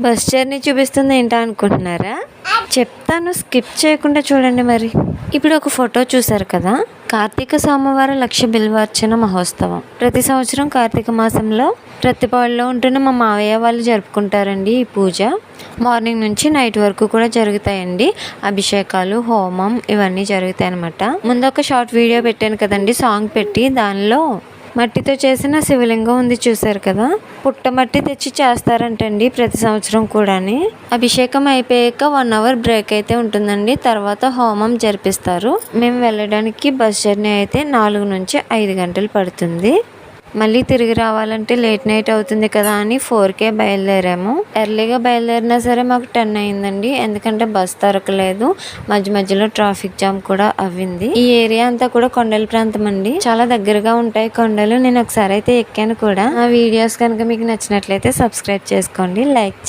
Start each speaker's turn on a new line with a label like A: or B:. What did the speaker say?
A: Bus journey చూపిస్తుంది ఏంటా అనుకుంటున్నారా? చెప్తాను, స్కిప్ చేయకుండా చూడండి. మరి ఇప్పుడు ఒక ఫోటో చూసారు కదా, కార్తీక సోమవార లక్ష బిల్వార్చన మహోత్సవం ప్రతి సంవత్సరం కార్తీక మాసంలో ప్రతిపాడులో ఉంటున్న మా మావయ్య వాళ్ళు జరుపుకుంటారండి. ఈ పూజ మార్నింగ్ నుంచి నైట్ వరకు కూడా జరుగుతాయండి. అభిషేకాలు, హోమం ఇవన్నీ జరుగుతాయి అనమాట. ముందు ఒక షార్ట్ వీడియో పెట్టాను కదండి, సాంగ్ పెట్టి. దానిలో మట్టితో చేసిన శివలింగం ఉంది చూసారు కదా, పుట్టమట్టి తెచ్చి చేస్తారంటండి ప్రతి సంవత్సరం కూడాని. అభిషేకం అయిపోయాక 1 అవర్ బ్రేక్ అయితే ఉంటుందండి. తర్వాత హోమం జరిపిస్తారు. మేము వెళ్ళడానికి బస్ జర్నీ అయితే 4 నుంచి 5 గంటలు పడుతుంది. మళ్ళీ తిరిగి రావాలంటే లేట్ నైట్ అవుతుంది కదా అని 4కే బయలుదేరాము. ఎర్లీగా బయలుదేరినా సరే మాకు 10 అయిందండి. ఎందుకంటే బస్ దొరకలేదు. మధ్యలో ట్రాఫిక్ జామ్ కూడా అవ్వింది. ఈ ఏరియా అంతా కూడా కొండల ప్రాంతం అండి. చాలా దగ్గరగా ఉంటాయి కొండలు. నేను ఒకసారి అయితే ఎక్కాను కూడా. ఆ వీడియోస్ కనుక మీకు నచ్చినట్లయితే సబ్స్క్రైబ్ చేసుకోండి, లైక్ చేయండి.